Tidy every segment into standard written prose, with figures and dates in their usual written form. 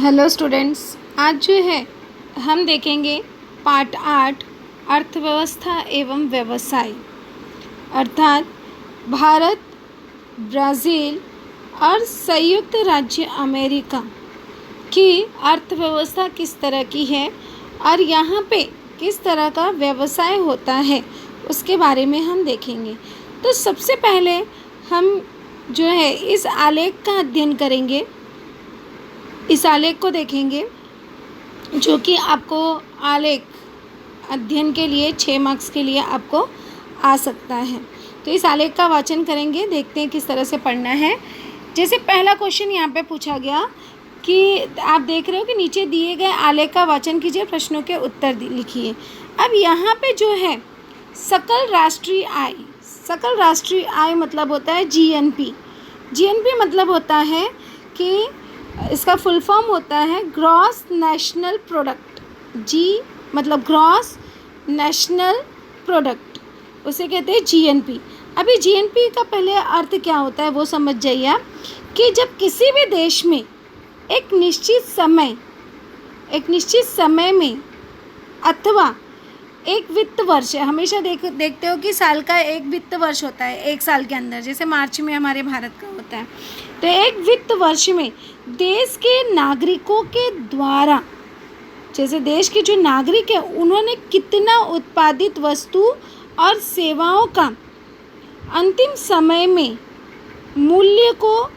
Hello students, आज जो है हम देखेंगे पार्ट 8 अर्थव्यवस्था एवं व्यवसाय, अर्थात भारत, ब्राज़ील और संयुक्त राज्य अमेरिका की अर्थव्यवस्था किस तरह की है और यहाँ पे किस तरह का व्यवसाय होता है उसके बारे में हम देखेंगे। तो सबसे पहले हम जो है इस आलेख का अध्ययन करेंगे। इस आलेख को देखेंगे जो कि आपको आलेख अध्ययन के लिए 6 मार्क्स के लिए आपको आ सकता है। तो इस आलेख का वाचन करेंगे, देखते हैं किस तरह से पढ़ना है। जैसे पहला क्वेश्चन यहाँ पे पूछा गया कि आप देख रहे हो कि नीचे दिए गए आलेख का वाचन कीजिए, प्रश्नों के उत्तर लिखिए। अब यहाँ पे जो है सकल राष्ट्रीय आय मतलब होता है जीएनपी। जीएनपी मतलब होता है कि इसका फुल फॉर्म होता है ग्रॉस नेशनल प्रोडक्ट। जी मतलब ग्रॉस नेशनल प्रोडक्ट, उसे कहते हैं जीएनपी। अभी जीएनपी का पहले अर्थ क्या होता है वो समझ जाइए आप, कि जब किसी भी देश में एक निश्चित समय में अथवा एक वित्त वर्ष है, हमेशा देखते हो कि साल का एक वित्त वर्ष होता है एक साल के अंदर, जैसे मार्च में हमारे भारत का होता है। तो एक वित्त वर्ष में देश के नागरिकों के द्वारा, जैसे देश के जो नागरिक हैं उन्होंने कितना उत्पादित वस्तु और सेवाओं का अंतिम समय में मूल्य को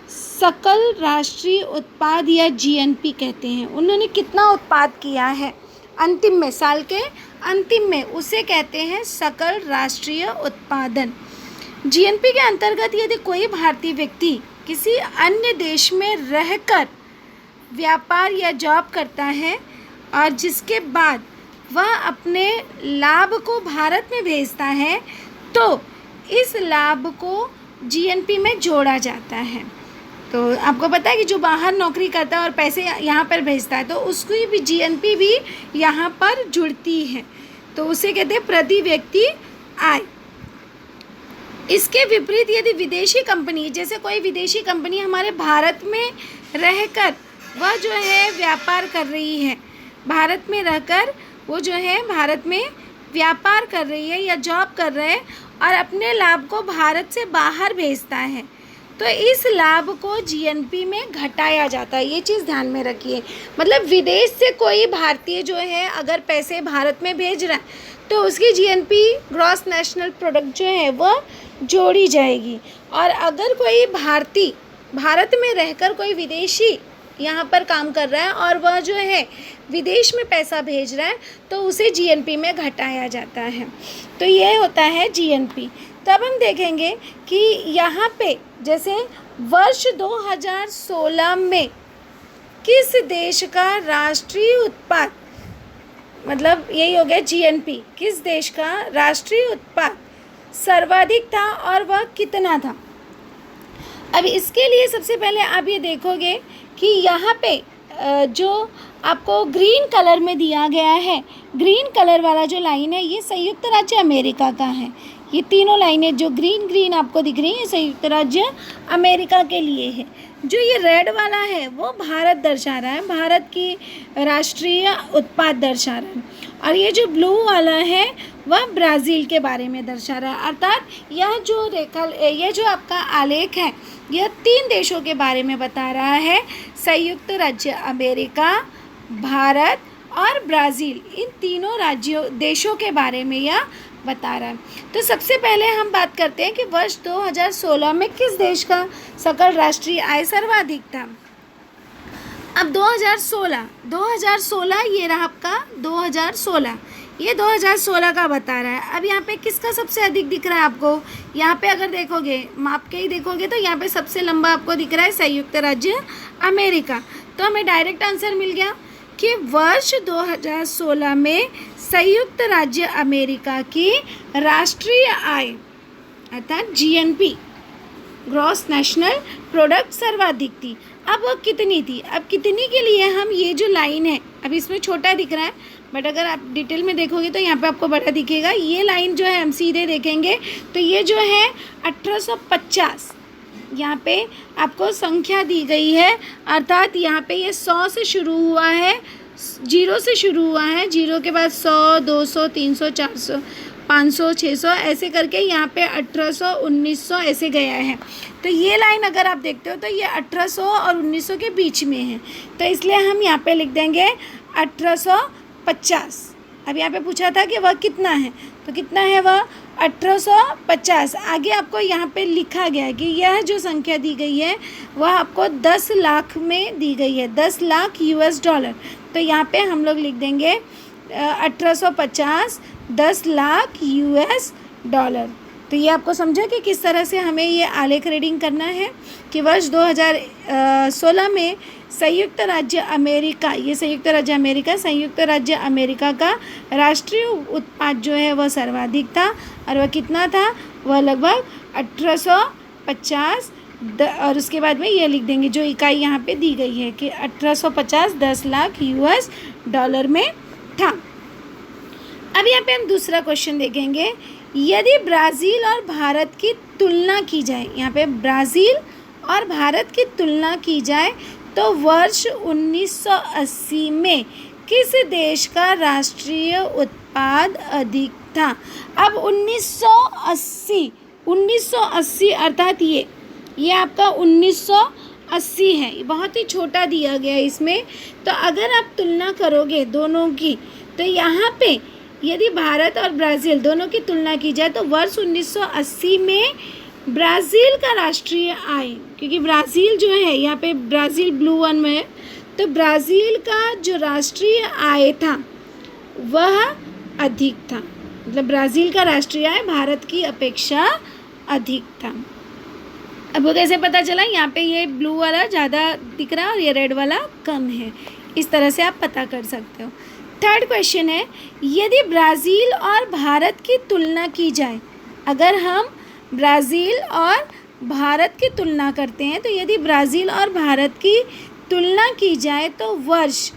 सकल राष्ट्रीय उत्पाद या जीएनपी कहते हैं। उन्होंने कितना उत्पाद किया है अंतिम में, साल के अंतिम में, उसे कहते हैं सकल राष्ट्रीय उत्पादन। जीएनपी के अंतर्गत यदि कोई भारतीय व्यक्ति किसी अन्य देश में रहकर व्यापार या जॉब करता है और जिसके बाद वह अपने लाभ को भारत में भेजता है, तो इस लाभ को जीएनपी में जोड़ा जाता है। तो आपको पता है कि जो बाहर नौकरी करता है और पैसे यहाँ पर भेजता है तो उसकी भी जीएनपी भी यहाँ पर जुड़ती है, तो उसे कहते हैं प्रति व्यक्ति आय। इसके विपरीत यदि विदेशी कंपनी, जैसे कोई विदेशी कंपनी हमारे भारत में रहकर वह जो है व्यापार कर रही है, भारत में रहकर वो जो है भारत में व्यापार कर रही है या जॉब कर रहे हैं और अपने लाभ को भारत से बाहर भेजता है, तो इस लाभ को जीएनपी में घटाया जाता है। ये चीज़ ध्यान में रखिए। मतलब विदेश से कोई भारतीय जो है अगर पैसे भारत में भेज रहा है तो उसकी जीएनपी ग्रॉस नेशनल प्रोडक्ट जो है वह जोड़ी जाएगी। और अगर कोई भारतीय भारत में रहकर कोई विदेशी यहाँ पर काम कर रहा है और वह जो है विदेश में पैसा भेज रहा है तो उसे जीएनपी में घटाया जाता है। तो ये होता है जीएनपी। तो अब हम देखेंगे कि यहाँ पे जैसे वर्ष 2016 में किस देश का राष्ट्रीय उत्पाद, मतलब यही हो गया जीएनपी, किस देश का राष्ट्रीय उत्पाद सर्वाधिक था और वह कितना था। अब इसके लिए सबसे पहले आप ये देखोगे कि यहाँ पे जो आपको ग्रीन कलर में दिया गया है, ग्रीन कलर वाला जो लाइन है ये संयुक्त राज्य अमेरिका का है। ये तीनों लाइनें जो ग्रीन आपको दिख रही हैं संयुक्त राज्य अमेरिका के लिए है। जो ये रेड वाला है वो भारत दर्शा रहा है, भारत की राष्ट्रीय उत्पाद दर्शा रहा है। और ये जो ब्लू वाला है वह ब्राज़ील के बारे में दर्शा रहा है। अर्थात ये जो आपका आलेख है यह 3 देशों के बारे में बता रहा है, संयुक्त राज्य अमेरिका, भारत और ब्राज़ील। इन तीनों देशों के बारे में यह बता रहा है। तो सबसे पहले हम बात करते हैं कि वर्ष 2016 में किस देश का सकल राष्ट्रीय आय सर्वाधिक था। अब 2016 ये रहा आपका 2016, ये 2016 का बता रहा है। अब यहाँ पे किसका सबसे अधिक दिख रहा है आपको, यहाँ पे अगर देखोगे माप के ही देखोगे तो यहाँ पे सबसे लंबा आपको दिख रहा है संयुक्त राज्य अमेरिका। तो हमें डायरेक्ट आंसर मिल गया कि वर्ष 2016 में संयुक्त राज्य अमेरिका की राष्ट्रीय आय अर्थात जीएनपी ग्रॉस नेशनल प्रोडक्ट सर्वाधिक थी। अब वो कितनी थी, अब कितनी के लिए हम ये जो लाइन है, अब इसमें छोटा दिख रहा है बट अगर आप डिटेल में देखोगे तो यहाँ पे आपको बड़ा दिखेगा। ये लाइन जो है हम सीधे देखेंगे तो ये जो है 1850 यहाँ पे आपको संख्या दी गई है, अर्थात यहाँ पे ये 100 से शुरू हुआ है, 0 से शुरू हुआ है, 0 के बाद 100, 200, 300, 400, 500, 600 ऐसे करके यहाँ पे 1800, 1900 ऐसे गया है। तो ये लाइन अगर आप देखते हो तो ये 1800 और 1900 के बीच में है, तो इसलिए हम यहाँ पे लिख देंगे 1850। अब यहाँ पे पूछा था कि वह कितना है, तो कितना है वह 1850। आगे आपको यहाँ पे लिखा गया है कि यह जो संख्या दी गई है वह आपको 10 लाख में दी गई है, 10 लाख US डॉलर। तो यहाँ पे हम लोग लिख देंगे 1850 10 लाख US डॉलर। तो ये आपको समझा कि किस तरह से हमें ये आलेख रीडिंग करना है कि वर्ष 2016 में संयुक्त राज्य अमेरिका का राष्ट्रीय उत्पाद जो है वह सर्वाधिक था, और वह कितना था, वह लगभग 1850। और उसके बाद में ये लिख देंगे जो इकाई यहाँ पे दी गई है कि 1850 10 लाख US डॉलर में था। अब यहाँ पे हम दूसरा क्वेश्चन देखेंगे, यदि ब्राज़ील और भारत की तुलना की जाए, यहाँ पे ब्राज़ील और भारत की तुलना की जाए तो वर्ष 1980 में किस देश का राष्ट्रीय उत्पाद अधिक था। अब 1980 अर्थात ये आपका 1980 है, ये बहुत ही छोटा दिया गया है इसमें। तो अगर आप तुलना करोगे दोनों की, तो यहाँ पे यदि भारत और ब्राज़ील दोनों की तुलना की जाए तो वर्ष 1980 में ब्राज़ील का राष्ट्रीय आय, क्योंकि ब्राज़ील जो है यहाँ पे ब्राज़ील ब्लू वन में है, तो ब्राज़ील का जो राष्ट्रीय आय था वह अधिक था, मतलब ब्राज़ील का राष्ट्रीय आय भारत की अपेक्षा अधिक था। अब वो कैसे पता चला, यहाँ पे ये ब्लू वाला ज़्यादा दिख रहा है और ये रेड वाला कम है, इस तरह से आप पता कर सकते हो। थर्ड क्वेश्चन है, यदि ब्राज़ील और भारत की तुलना की जाए, अगर हम ब्राज़ील और भारत की तुलना करते हैं, तो यदि ब्राज़ील और भारत की तुलना की जाए तो वर्ष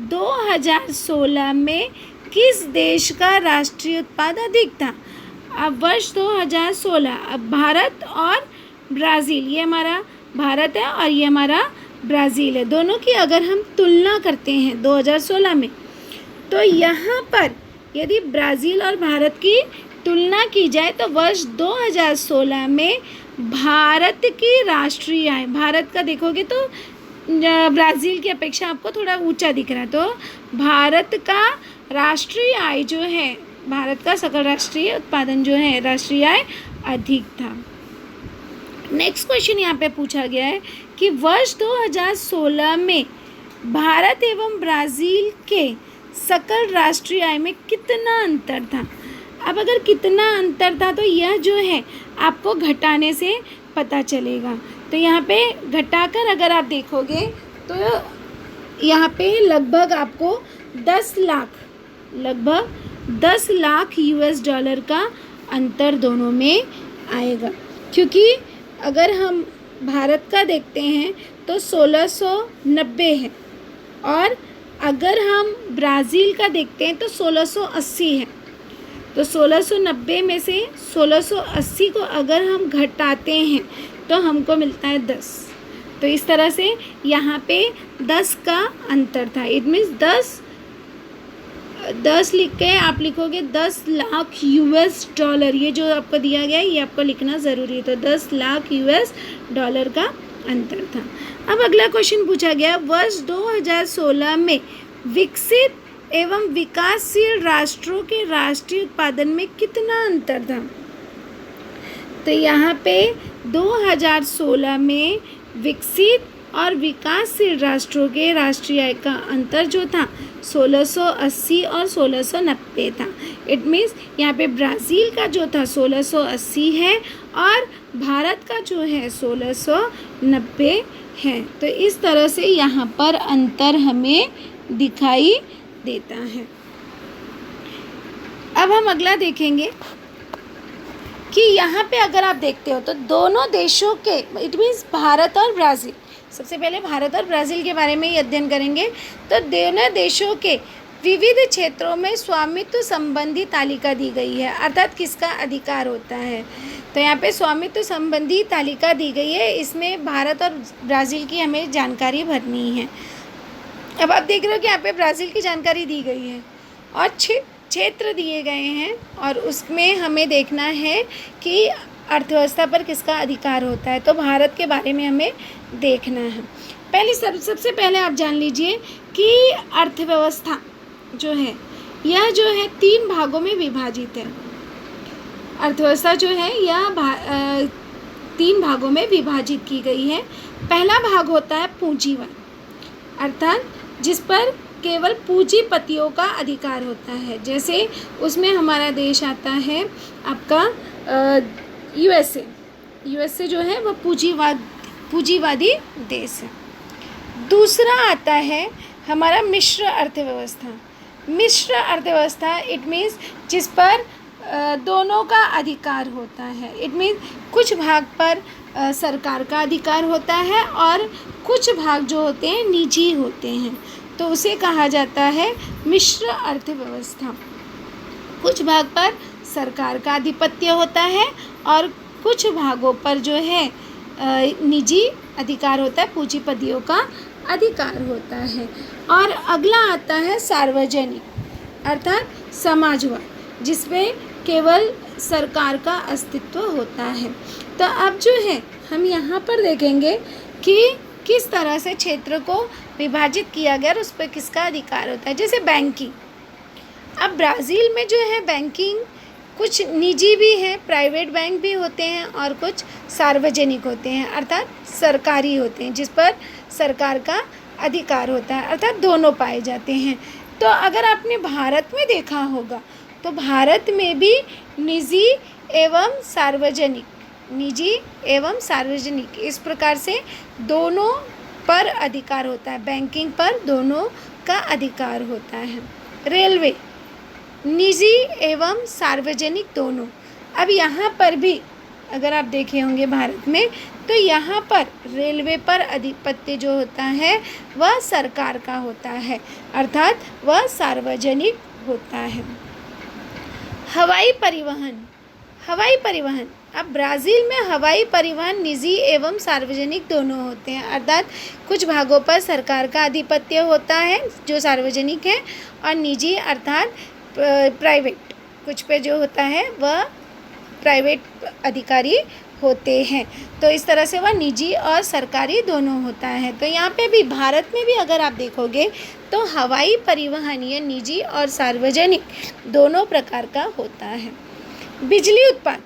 2016 में किस देश का राष्ट्रीय उत्पाद अधिक था। अब वर्ष 2016, अब भारत और ब्राज़ील, ये हमारा भारत है और ये हमारा ब्राज़ील है, दोनों की अगर हम तुलना करते हैं 2016 में, तो यहाँ पर यदि ब्राज़ील और भारत की तुलना की जाए तो वर्ष 2016 में भारत की राष्ट्रीय आय, भारत का देखोगे तो ब्राज़ील की अपेक्षा आपको थोड़ा ऊंचा दिख रहा है, तो भारत का राष्ट्रीय आय जो है, भारत का सकल राष्ट्रीय उत्पादन जो है राष्ट्रीय आय अधिक था। नेक्स्ट क्वेश्चन यहाँ पे पूछा गया है कि वर्ष 2016 में भारत एवं ब्राज़ील के सकल राष्ट्रीय आय में कितना अंतर था। अब अगर कितना अंतर था तो यह जो है आपको घटाने से पता चलेगा। तो यहाँ पे घटाकर अगर आप देखोगे तो यहाँ पे लगभग आपको 10 लाख US डॉलर का अंतर दोनों में आएगा, क्योंकि अगर हम भारत का देखते हैं तो 1690 है, और अगर हम ब्राज़ील का देखते हैं तो 1680 है। तो 1690 में से 1680 को अगर हम घटाते हैं तो हमको मिलता है 10। तो इस तरह से यहाँ पे 10 का अंतर था। इट मीन्स 10 लिख के आप लिखोगे 10 लाख US डॉलर, ये जो आपको दिया गया है ये आपको लिखना ज़रूरी है। तो 10 लाख US डॉलर का अंतर था। अब अगला क्वेश्चन पूछा गया, वर्ष 2016 में विकसित एवं विकासशील राष्ट्रों के राष्ट्रीय उत्पादन में कितना अंतर था। तो यहाँ पे 2016 में विकसित और विकासशील राष्ट्रों के राष्ट्रीय आय का अंतर जो था 1680 और 1690 था। इट मीन्स यहाँ पे ब्राज़ील का जो था 1680 है और भारत का जो है 1690 है। तो इस तरह से यहाँ पर अंतर हमें दिखाई देता है। अब हम अगला देखेंगे कि यहाँ पे अगर आप देखते हो तो दोनों देशों के, इट मीन्स भारत और ब्राज़ील, सबसे पहले भारत और ब्राज़ील के बारे में ही अध्ययन करेंगे। तो दोनों देशों के विविध क्षेत्रों में स्वामित्व संबंधी तालिका दी गई है, अर्थात किसका अधिकार होता है। तो यहाँ पे स्वामित्व संबंधी तालिका दी गई है, इसमें भारत और ब्राज़ील की हमें जानकारी भरनी है। अब आप देख रहे हो कि यहाँ पे ब्राज़ील की जानकारी दी गई है और क्षेत्र दिए गए हैं और उसमें हमें देखना है कि अर्थव्यवस्था पर किसका अधिकार होता है। तो भारत के बारे में हमें देखना है। सबसे पहले आप जान लीजिए कि अर्थव्यवस्था जो है यह जो है 3 भागों में विभाजित है। अर्थव्यवस्था जो है यह 3 भागों में विभाजित की गई है। पहला भाग होता है पूंजीवाद, अर्थात जिस पर केवल पूंजीपतियों का अधिकार होता है। जैसे उसमें हमारा देश आता है आपका यूएसए जो है वह पूंजीवादी देश है। दूसरा आता है हमारा मिश्र अर्थव्यवस्था इट मीन्स जिस पर दोनों का अधिकार होता है। इट मीन्स कुछ भाग पर सरकार का अधिकार होता है और कुछ भाग जो होते हैं निजी होते हैं, तो उसे कहा जाता है मिश्र अर्थव्यवस्था। कुछ भाग पर सरकार का आधिपत्य होता है और कुछ भागों पर जो है निजी अधिकार होता है, पूंजीपतियों का अधिकार होता है। और अगला आता है सार्वजनिक, अर्थात समाजवाद, जिसमें केवल सरकार का अस्तित्व होता है। तो अब जो है हम यहाँ पर देखेंगे कि किस तरह से क्षेत्र को विभाजित किया गया और उस पर किसका अधिकार होता है। जैसे बैंकिंग, अब ब्राज़ील में जो है बैंकिंग कुछ निजी भी हैं, प्राइवेट बैंक भी होते हैं और कुछ सार्वजनिक होते हैं, अर्थात सरकारी होते हैं, जिस पर सरकार का अधिकार होता है, अर्थात दोनों पाए जाते हैं। तो अगर आपने भारत में देखा होगा तो भारत में भी निजी एवं सार्वजनिक इस प्रकार से दोनों पर अधिकार होता है। बैंकिंग पर दोनों का अधिकार होता है। रेलवे निजी एवं सार्वजनिक दोनों। अब यहाँ पर भी अगर आप देखे होंगे भारत में तो यहाँ पर रेलवे पर आधिपत्य जो होता है वह सरकार का होता है, अर्थात वह सार्वजनिक होता है। हवाई परिवहन, अब ब्राज़ील में हवाई परिवहन निजी एवं सार्वजनिक दोनों होते हैं, अर्थात कुछ भागों पर सरकार का आधिपत्य होता है जो सार्वजनिक है और निजी अर्थात प्राइवेट, कुछ पे जो होता है वह प्राइवेट अधिकारी होते हैं। तो इस तरह से वह निजी और सरकारी दोनों होता है। तो यहाँ पे भी भारत में भी अगर आप देखोगे तो हवाई परिवहन ये निजी और सार्वजनिक दोनों प्रकार का होता है। बिजली उत्पाद,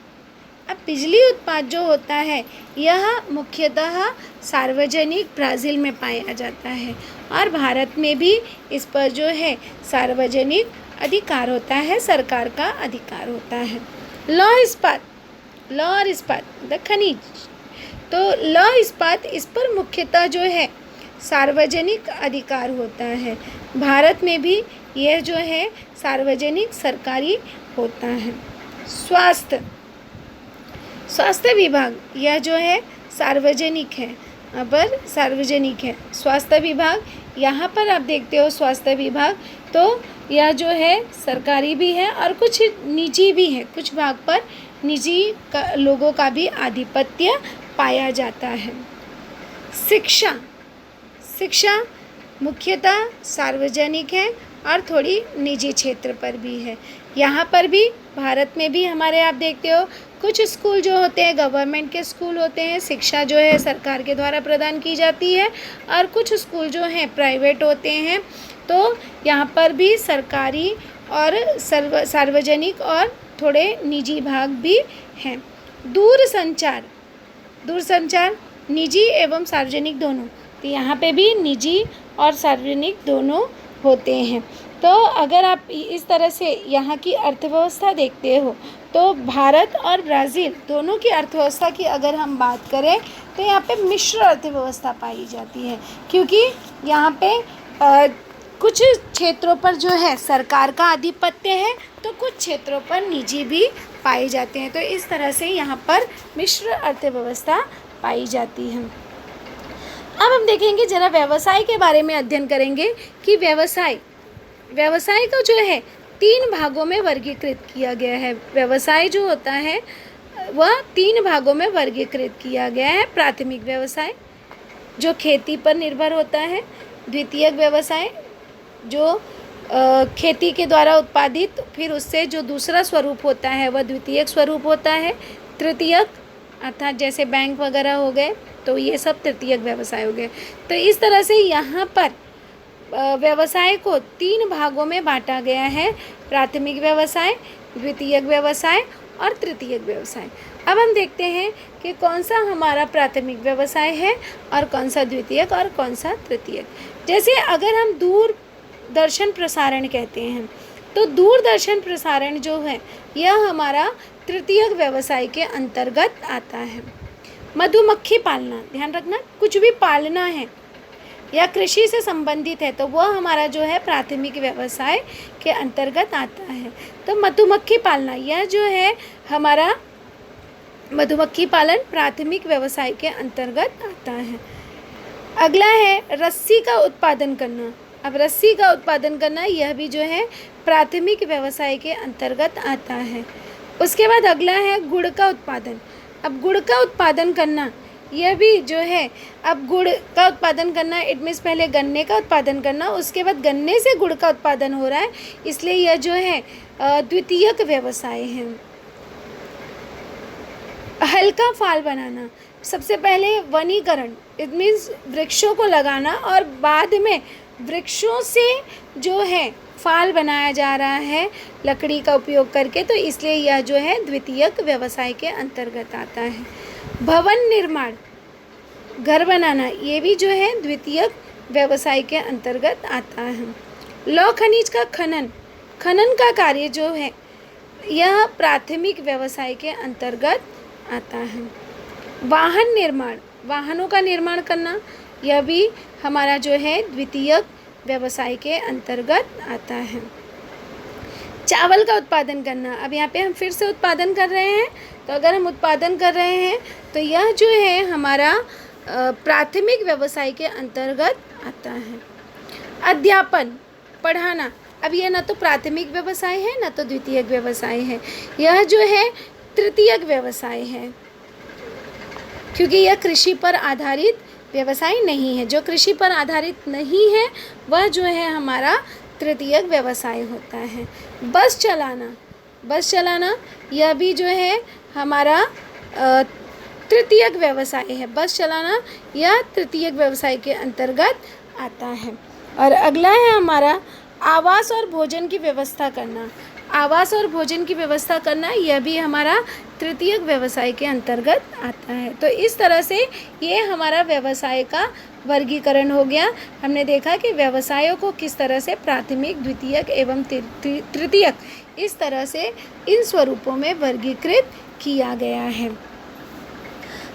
अब बिजली उत्पाद जो होता है यह मुख्यतः सार्वजनिक ब्राज़ील में पाया जाता है और भारत में भी इस पर जो है सार्वजनिक अधिकार होता है, सरकार का अधिकार होता है। लौह इस्पात द खनिज, तो लौह इस्पात इस पर मुख्यतः जो है सार्वजनिक अधिकार होता है। भारत में भी यह जो है सार्वजनिक सरकारी होता है। स्वास्थ्य विभाग यह जो है सार्वजनिक है, पर सार्वजनिक है। स्वास्थ्य विभाग यहाँ पर आप देखते हो स्वास्थ्य विभाग, तो यह जो है सरकारी भी है और कुछ निजी भी है, कुछ भाग पर निजी लोगों का भी आधिपत्य पाया जाता है। शिक्षा मुख्यतः सार्वजनिक है और थोड़ी निजी क्षेत्र पर भी है। यहाँ पर भी भारत में भी हमारे आप देखते हो कुछ स्कूल जो होते हैं गवर्नमेंट के स्कूल होते हैं, शिक्षा जो है सरकार के द्वारा प्रदान की जाती है और कुछ स्कूल जो हैं प्राइवेट होते हैं। तो यहाँ पर भी सरकारी और सार्वजनिक और थोड़े निजी भाग भी हैं। दूरसंचार निजी एवं सार्वजनिक दोनों, तो यहाँ पे भी निजी और सार्वजनिक दोनों होते हैं। तो अगर आप इस तरह से यहाँ की अर्थव्यवस्था देखते हो तो भारत और ब्राज़ील दोनों की अर्थव्यवस्था की अगर हम बात करें तो यहाँ पे मिश्र अर्थव्यवस्था पाई जाती है, क्योंकि यहाँ पे कुछ क्षेत्रों पर जो है सरकार का आधिपत्य है तो कुछ क्षेत्रों पर निजी भी पाए जाते हैं। तो इस तरह से यहाँ पर मिश्र अर्थव्यवस्था पाई जाती है। अब हम देखेंगे जरा व्यवसाय के बारे में अध्ययन करेंगे कि व्यवसाय को जो है 3 भागों में वर्गीकृत किया गया है। व्यवसाय जो होता है वह 3 भागों में वर्गीकृत किया गया है। प्राथमिक व्यवसाय जो खेती पर निर्भर होता है, द्वितीयक व्यवसाय जो खेती के द्वारा उत्पादित फिर उससे जो दूसरा स्वरूप होता है वह द्वितीयक स्वरूप होता है। तृतीयक अर्थात जैसे बैंक वगैरह हो गए, तो ये सब तृतीयक व्यवसाय हो गए। तो इस तरह से यहाँ पर व्यवसाय को 3 भागों में बांटा गया है, प्राथमिक व्यवसाय, द्वितीयक व्यवसाय और तृतीयक व्यवसाय। अब हम देखते हैं कि कौन सा हमारा प्राथमिक व्यवसाय है और कौन सा द्वितीयक और कौन सा तृतीयक। जैसे अगर हम दूरदर्शन प्रसारण कहते हैं, तो दूरदर्शन प्रसारण जो है यह हमारा तृतीयक व्यवसाय के अंतर्गत आता है। मधुमक्खी पालना, ध्यान रखना, कुछ भी पालना है या कृषि से संबंधित है तो वह हमारा जो है प्राथमिक व्यवसाय के अंतर्गत आता है। तो मधुमक्खी पालना यह जो है हमारा मधुमक्खी पालन प्राथमिक व्यवसाय के अंतर्गत आता है। अगला है रस्सी का उत्पादन करना। अब रस्सी का उत्पादन करना यह भी जो है प्राथमिक व्यवसाय के अंतर्गत आता है। उसके बाद अगला है गुड़ का उत्पादन। अब गुड़ का उत्पादन करना यह भी जो है, अब गुड़ का उत्पादन करना इट मीन्स पहले गन्ने का उत्पादन करना, उसके बाद गन्ने से गुड़ का उत्पादन हो रहा है, इसलिए यह जो है द्वितीयक व्यवसाय है। हल्का फाल बनाना, सबसे पहले वनीकरण इट मीन्स वृक्षों को लगाना और बाद में वृक्षों से जो है फाल बनाया जा रहा है लकड़ी का उपयोग करके, तो इसलिए यह जो है द्वितीयक व्यवसाय के अंतर्गत आता है। भवन निर्माण, घर बनाना, ये भी जो है द्वितीयक व्यवसाय के अंतर्गत आता है। लौह खनिज का खनन, खनन का कार्य जो है यह प्राथमिक व्यवसाय के अंतर्गत आता है। वाहन निर्माण, वाहनों का निर्माण करना, यह भी हमारा जो है द्वितीयक व्यवसाय के अंतर्गत आता है। चावल का उत्पादन करना, अब यहाँ पे हम फिर से उत्पादन कर रहे हैं, तो अगर हम उत्पादन कर रहे हैं तो यह जो है हमारा प्राथमिक व्यवसाय के अंतर्गत आता है। अध्यापन, पढ़ाना, अब यह ना तो प्राथमिक व्यवसाय है ना तो द्वितीयक व्यवसाय है, यह जो है तृतीयक व्यवसाय है, क्योंकि यह कृषि पर आधारित व्यवसाय नहीं है। जो कृषि पर आधारित नहीं है वह जो है हमारा तृतीयक व्यवसाय होता है। बस चलाना, बस चलाना यह भी जो है हमारा तृतीयक व्यवसाय है। बस चलाना यह तृतीयक व्यवसाय के अंतर्गत आता है। और अगला है हमारा आवास और भोजन की व्यवस्था करना। आवास और भोजन की व्यवस्था करना यह भी हमारा तृतीयक व्यवसाय के अंतर्गत आता है। तो इस तरह से ये हमारा व्यवसाय का वर्गीकरण हो गया। हमने देखा कि व्यवसायों को किस तरह से प्राथमिक, द्वितीयक एवं तृतीयक इस तरह से इन स्वरूपों में वर्गीकृत किया गया है।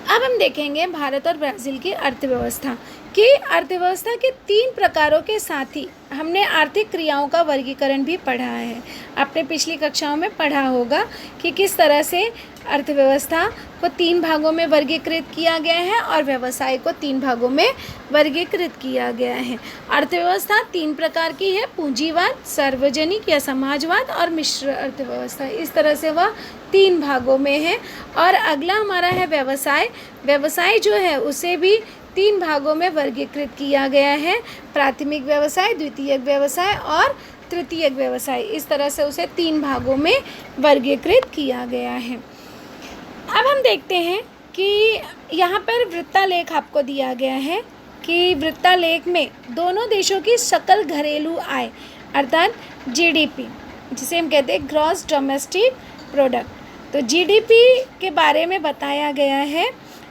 अब हम देखेंगे भारत और ब्राज़ील की अर्थव्यवस्था कि अर्थव्यवस्था के 3 प्रकारों के साथ ही हमने आर्थिक क्रियाओं का वर्गीकरण भी पढ़ा है। आपने पिछली कक्षाओं में पढ़ा होगा कि किस तरह से अर्थव्यवस्था को 3 भागों में वर्गीकृत किया गया है और व्यवसाय को 3 भागों में वर्गीकृत किया गया है। अर्थव्यवस्था 3 प्रकार की है, पूंजीवाद, सार्वजनिक या समाजवाद और मिश्र अर्थव्यवस्था। इस तरह से वह 3 भागों में है। और अगला हमारा है व्यवसाय। व्यवसाय जो है उसे भी 3 भागों में वर्गीकृत किया गया है, प्राथमिक व्यवसाय, द्वितीयक व्यवसाय और तृतीयक व्यवसाय। इस तरह से उसे 3 भागों में वर्गीकृत किया गया है। अब हम देखते हैं कि यहाँ पर वृत्तालेख आपको दिया गया है कि वृत्तालेख में दोनों देशों की सकल घरेलू आय अर्थात जीडीपी, जिसे हम कहते हैं ग्रॉस डोमेस्टिक प्रोडक्ट, तो जीडीपी के बारे में बताया गया है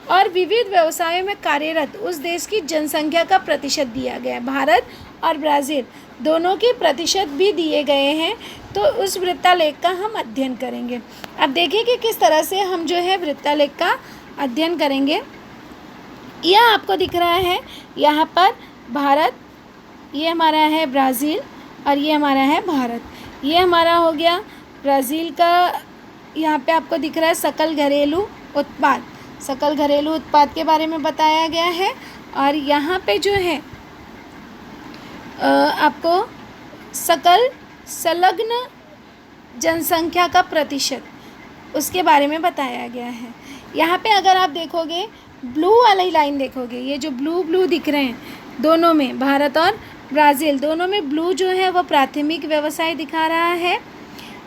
और विविध व्यवसायों में कार्यरत उस देश की जनसंख्या का प्रतिशत दिया गया है। भारत और ब्राज़ील दोनों के प्रतिशत भी दिए गए हैं। तो उस वृत्तालेख का हम अध्ययन करेंगे। अब देखिए कि किस तरह से हम जो है वृत्तालेख का अध्ययन करेंगे। यह आपको दिख रहा है यहाँ पर भारत, ये हमारा है ब्राज़ील और ये हमारा है भारत। ये हमारा हो गया ब्राज़ील का, यहाँ पे आपको दिख रहा है सकल घरेलू उत्पाद। सकल घरेलू उत्पाद के बारे में बताया गया है। और यहाँ पे जो है आपको सकल संलग्न जनसंख्या का प्रतिशत, उसके बारे में बताया गया है। यहाँ पे अगर आप देखोगे ब्लू वाली लाइन देखोगे, ये जो ब्लू ब्लू दिख रहे हैं दोनों में, भारत और ब्राज़ील दोनों में ब्लू जो है वो प्राथमिक व्यवसाय दिखा रहा है।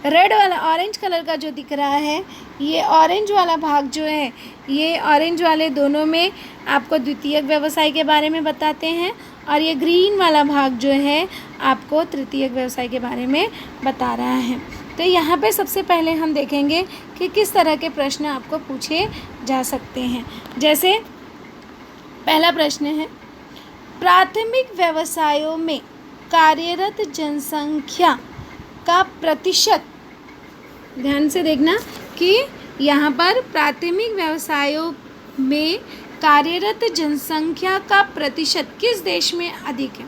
रेड वाला ऑरेंज कलर का जो दिख रहा है, ये ऑरेंज वाला भाग जो है, ये ऑरेंज वाले दोनों में आपको द्वितीयक व्यवसाय के बारे में बताते हैं, और ये ग्रीन वाला भाग जो है आपको तृतीयक व्यवसाय के बारे में बता रहा है। तो यहाँ पे सबसे पहले हम देखेंगे कि किस तरह के प्रश्न आपको पूछे जा सकते हैं। जैसे पहला प्रश्न है, प्राथमिक व्यवसायों में कार्यरत जनसंख्या का प्रतिशत, ध्यान से देखना कि यहाँ पर प्राथमिक व्यवसायों में कार्यरत जनसंख्या का प्रतिशत किस देश में अधिक है।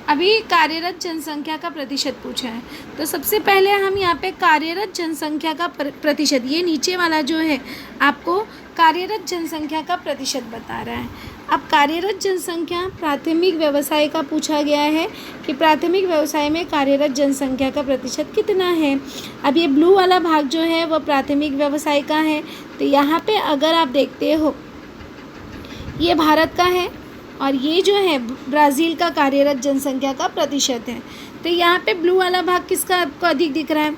अभी कार्यरत जनसंख्या का प्रतिशत पूछा है, तो सबसे पहले हम यहाँ पे कार्यरत जनसंख्या का प्रतिशत, ये नीचे वाला जो है आपको कार्यरत जनसंख्या का प्रतिशत बता रहा है। अब कार्यरत जनसंख्या प्राथमिक व्यवसाय का पूछा गया है कि प्राथमिक व्यवसाय में कार्यरत जनसंख्या का प्रतिशत कितना है। अब ये ब्लू वाला भाग जो है वो प्राथमिक व्यवसाय का है, तो यहाँ पे अगर आप देखते हो ये भारत का है और ये जो है ब्राज़ील का कार्यरत जनसंख्या का प्रतिशत है। तो यहाँ पे ब्लू वाला भाग किसका आपको अधिक दिख रहा है,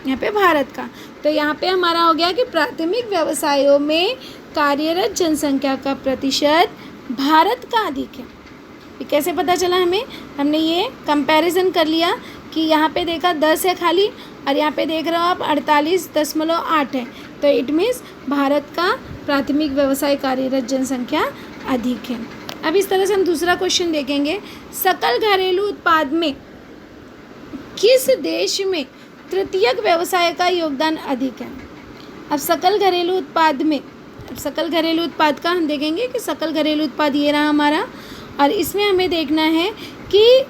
यहाँ पे भारत का। तो यहाँ पे हमारा हो गया कि प्राथमिक व्यवसायों में कार्यरत जनसंख्या का प्रतिशत भारत का अधिक है। ये कैसे पता चला हमें, हमने ये कंपैरिजन कर लिया कि यहाँ पे देखा 10 है खाली और यहाँ पे देख रहे हो आप 48.8 है, तो इट मीन्स भारत का प्राथमिक व्यवसाय कार्यरत जनसंख्या अधिक है। अब इस तरह से हम दूसरा क्वेश्चन देखेंगे, सकल घरेलू उत्पाद में किस देश में तृतीयक व्यवसाय का योगदान अधिक है। अब सकल घरेलू उत्पाद में, अब सकल घरेलू उत्पाद का हम देखेंगे कि सकल घरेलू उत्पाद ये रहा हमारा, और इसमें हमें देखना है कि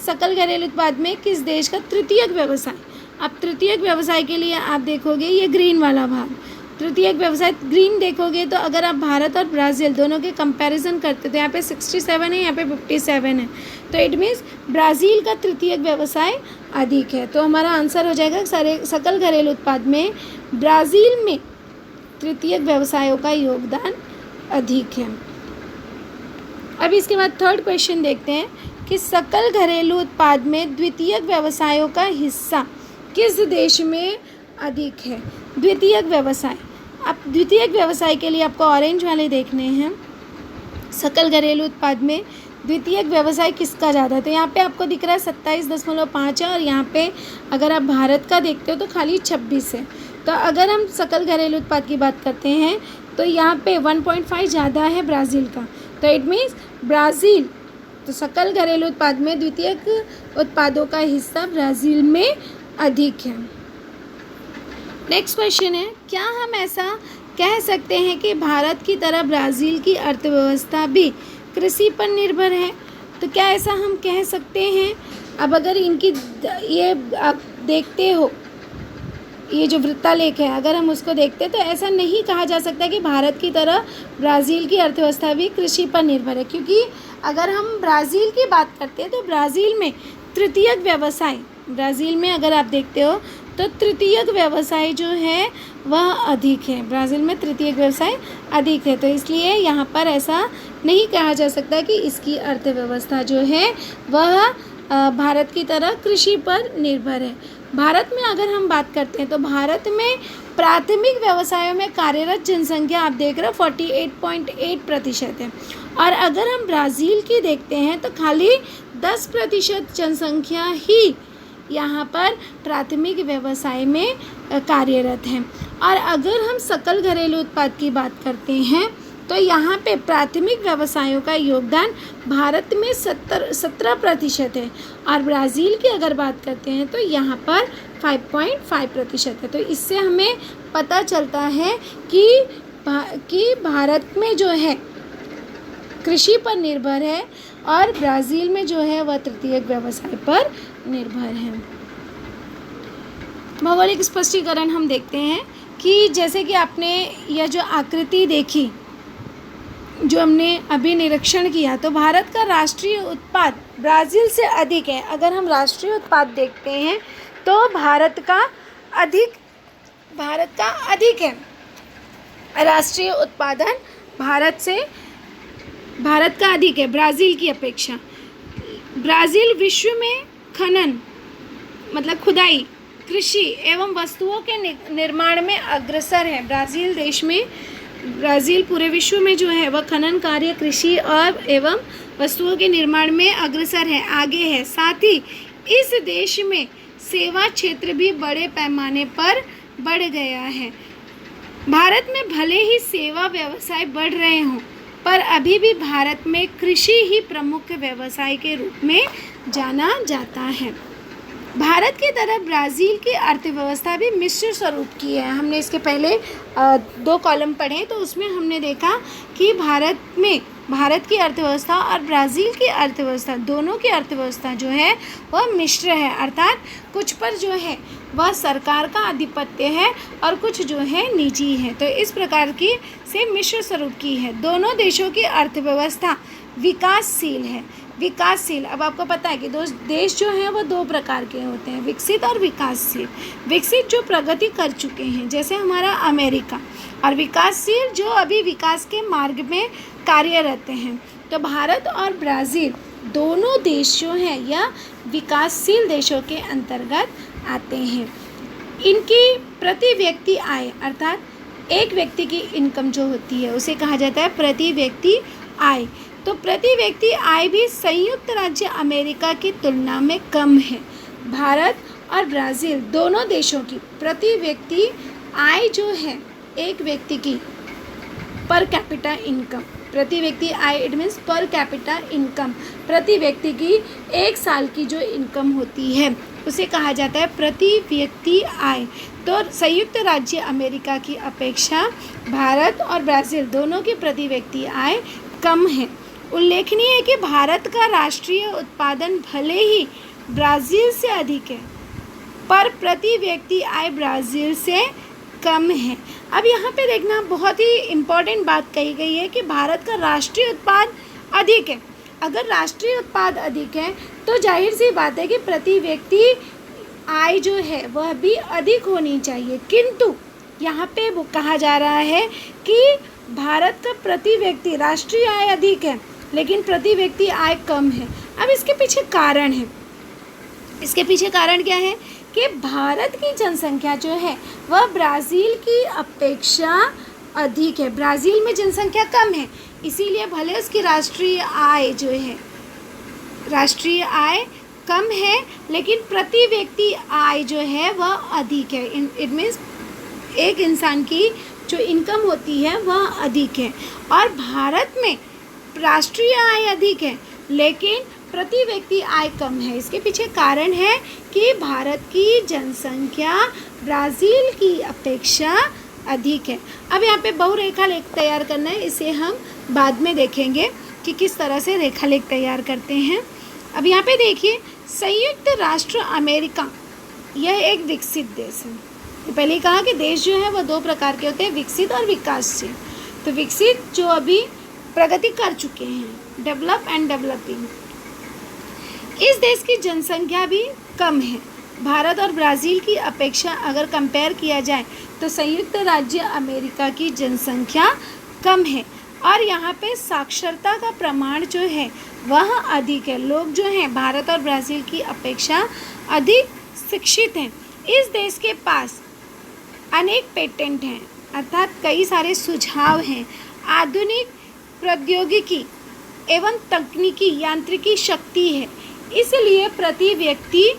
सकल घरेलू उत्पाद में किस देश का तृतीयक व्यवसाय। अब तृतीयक व्यवसाय के लिए आप देखोगे ये ग्रीन वाला भाग, तृतीयक व्यवसाय ग्रीन देखोगे तो अगर आप भारत और ब्राज़ील दोनों के कंपैरिजन करते तो यहाँ पे 67 है, यहाँ पे 57 है, तो इट मीन्स ब्राज़ील का तृतीयक व्यवसाय अधिक है। तो हमारा आंसर हो जाएगा सारे सकल घरेलू उत्पाद में ब्राज़ील में तृतीयक व्यवसायों का योगदान अधिक है। अब इसके बाद थर्ड क्वेश्चन देखते हैं कि सकल घरेलू उत्पाद में द्वितीयक व्यवसायों का हिस्सा किस देश में अधिक है। द्वितीयक व्यवसाय, अब द्वितीयक व्यवसाय के लिए आपको ऑरेंज वाले देखने हैं। सकल घरेलू उत्पाद में द्वितीयक व्यवसाय किसका ज़्यादा है, तो यहाँ पे आपको दिख रहा है 27.5 है, और यहाँ पे अगर आप भारत का देखते हो तो खाली 26 है। तो अगर हम सकल घरेलू उत्पाद की बात करते हैं तो यहाँ पे 1.5 ज़्यादा है ब्राज़ील का, तो इट मीन्स ब्राज़ील, तो सकल घरेलू उत्पाद में द्वितीयक उत्पादों का हिस्सा ब्राज़ील में अधिक है। नेक्स्ट क्वेश्चन है, क्या हम ऐसा कह सकते हैं कि भारत की तरह ब्राज़ील की अर्थव्यवस्था भी कृषि पर निर्भर है। तो क्या ऐसा हम कह सकते हैं। अब अगर इनकी ये आप देखते हो, ये जो वृत्तालेख है अगर हम उसको देखते हैं तो ऐसा नहीं कहा जा सकता कि भारत की तरह ब्राज़ील की अर्थव्यवस्था भी कृषि पर निर्भर है, क्योंकि अगर हम ब्राज़ील की बात करते हैं तो ब्राज़ील में तृतीयक व्यवसाय, ब्राज़ील में अगर आप देखते हो तो तृतीयक व्यवसाय जो है वह अधिक है, ब्राज़ील में तृतीयक व्यवसाय अधिक है। तो इसलिए यहाँ पर ऐसा नहीं कहा जा सकता कि इसकी अर्थव्यवस्था जो है वह भारत की तरह कृषि पर निर्भर है। भारत में अगर हम बात करते हैं तो भारत में प्राथमिक व्यवसायों में कार्यरत जनसंख्या आप देख रहे हो 48.8% है, और अगर हम ब्राज़ील की देखते हैं तो खाली 10% जनसंख्या ही यहाँ पर प्राथमिक व्यवसाय में कार्यरत हैं। और अगर हम सकल घरेलू उत्पाद की बात करते हैं तो यहाँ पे प्राथमिक व्यवसायों का योगदान भारत में 17% है, और ब्राज़ील की अगर बात करते हैं तो यहाँ पर 5.5% है। तो इससे हमें पता चलता है कि भारत में जो है कृषि पर निर्भर है और ब्राज़ील में जो है वह तृतीयक व्यवसाय पर निर्भर है। भौगोलिक स्पष्टीकरण हम देखते हैं कि जैसे कि आपने यह जो आकृति देखी, जो हमने अभी निरीक्षण किया, तो भारत का राष्ट्रीय उत्पाद ब्राज़ील से अधिक है। अगर हम राष्ट्रीय उत्पाद देखते हैं तो भारत का अधिक भारत का अधिक है। राष्ट्रीय उत्पादन भारत का अधिक है ब्राज़ील की अपेक्षा। ब्राज़ील विश्व में खनन मतलब खुदाई, कृषि एवं वस्तुओं के निर्माण में अग्रसर है। ब्राज़ील पूरे विश्व में जो है वह खनन कार्य, कृषि और एवं वस्तुओं के निर्माण में अग्रसर है, आगे है। साथ ही इस देश में सेवा क्षेत्र भी बड़े पैमाने पर बढ़ गया है। भारत में भले ही सेवा व्यवसाय बढ़ रहे हों, पर अभी भी भारत में कृषि ही प्रमुख व्यवसाय के रूप में जाना जाता है। भारत की तरह ब्राज़ील की अर्थव्यवस्था भी मिश्र स्वरूप की है। हमने इसके पहले 2 कॉलम पढ़े, तो उसमें हमने देखा कि भारत की अर्थव्यवस्था और ब्राज़ील की अर्थव्यवस्था, दोनों की अर्थव्यवस्था जो है वह मिश्र है, अर्थात कुछ पर जो है वह सरकार का आधिपत्य है और कुछ जो है निजी है। तो इस प्रकार की से मिश्र स्वरूप की है। दोनों देशों की अर्थव्यवस्था विकासशील है। अब आपको पता है कि देश जो हैं वो 2 प्रकार के होते हैं, विकसित और विकासशील। विकसित जो प्रगति कर चुके हैं, जैसे हमारा अमेरिका, और विकासशील जो अभी विकास के मार्ग में कार्यरत हैं। तो भारत और ब्राज़ील दोनों देश जो हैं यह विकासशील देशों के अंतर्गत आते हैं। इनकी प्रति व्यक्ति आय, अर्थात एक व्यक्ति की इनकम जो होती है उसे कहा जाता है प्रति व्यक्ति आय। तो प्रति व्यक्ति आय भी संयुक्त राज्य अमेरिका की तुलना में कम है। भारत और ब्राज़ील दोनों देशों की प्रति व्यक्ति आय जो है, एक व्यक्ति की पर कैपिटा इनकम, प्रति व्यक्ति आय it means per capita income, प्रति व्यक्ति की 1 साल की जो इनकम होती है उसे कहा जाता है प्रति व्यक्ति आय। तो संयुक्त राज्य अमेरिका की अपेक्षा भारत और ब्राज़ील दोनों की प्रति व्यक्ति आय कम है। उल्लेखनीय है कि भारत का राष्ट्रीय उत्पादन भले ही ब्राज़ील से अधिक है, पर प्रति व्यक्ति आय ब्राज़ील से कम है। अब यहाँ पे देखना बहुत ही इम्पोर्टेंट बात कही गई है कि भारत का राष्ट्रीय उत्पाद अधिक है। अगर राष्ट्रीय उत्पाद अधिक है तो जाहिर सी बात है कि प्रति व्यक्ति आय जो है वह भी अधिक होनी चाहिए, किंतु यहाँ पे वो कहा जा रहा है कि भारत का प्रति व्यक्ति राष्ट्रीय आय अधिक है लेकिन प्रति व्यक्ति आय कम है। अब इसके पीछे कारण है, इसके पीछे कारण क्या है कि भारत की जनसंख्या जो है वह ब्राज़ील की अपेक्षा अधिक है। ब्राज़ील में जनसंख्या कम है, इसीलिए भले उसकी राष्ट्रीय आय जो है, राष्ट्रीय आय कम है लेकिन प्रति व्यक्ति आय जो है वह अधिक है। इट मीन्स एक इंसान की जो इनकम होती है वह अधिक है। और भारत में राष्ट्रीय आय अधिक है लेकिन प्रति व्यक्ति आय कम है। इसके पीछे कारण है कि भारत की जनसंख्या ब्राज़ील की अपेक्षा अधिक है। अब यहाँ पे बहुरेखा लेख तैयार करना है, इसे हम बाद में देखेंगे कि किस तरह से रेखा लेख तैयार करते हैं। अब यहाँ पे देखिए, संयुक्त राष्ट्र अमेरिका यह एक विकसित देश है। तो पहले ही कहा कि देश जो है वह 2 प्रकार के होते हैं, विकसित और विकासशील। तो विकसित जो अभी प्रगति कर चुके हैं, डेवलप एंड डेवलपिंग। इस देश की जनसंख्या भी कम है। भारत और ब्राज़ील की अपेक्षा अगर कंपेयर किया जाए तो संयुक्त राज्य अमेरिका की जनसंख्या कम है और यहाँ पे साक्षरता का प्रमाण जो है वह अधिक है। लोग जो हैं भारत और ब्राज़ील की अपेक्षा अधिक शिक्षित हैं। इस देश के पास अनेक पेटेंट हैं, अर्थात कई सारे सुझाव हैं। आधुनिक प्रौद्योगिकी एवं तकनीकी यांत्रिकी शक्ति है, इसलिए प्रति व्यक्ति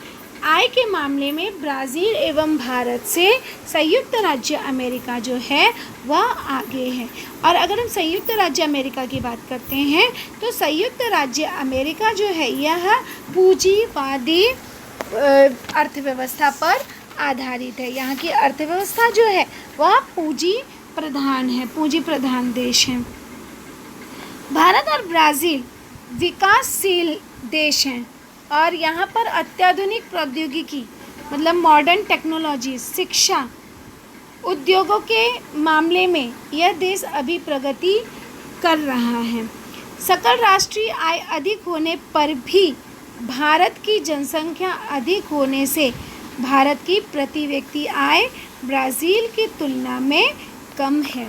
आय के मामले में ब्राज़ील एवं भारत से संयुक्त राज्य अमेरिका जो है वह आगे है। और अगर हम संयुक्त राज्य अमेरिका की बात करते हैं तो संयुक्त राज्य अमेरिका जो है यह पूंजीवादी अर्थव्यवस्था पर आधारित है। यहाँ की अर्थव्यवस्था जो है वह पूंजी प्रधान है, पूंजी प्रधान देश है। भारत और ब्राज़ील विकासशील देश हैं और यहाँ पर अत्याधुनिक प्रौद्योगिकी मतलब मॉडर्न टेक्नोलॉजी, शिक्षा, उद्योगों के मामले में यह देश अभी प्रगति कर रहा है। सकल राष्ट्रीय आय अधिक होने पर भी भारत की जनसंख्या अधिक होने से भारत की प्रति व्यक्ति आय ब्राज़ील की तुलना में कम है।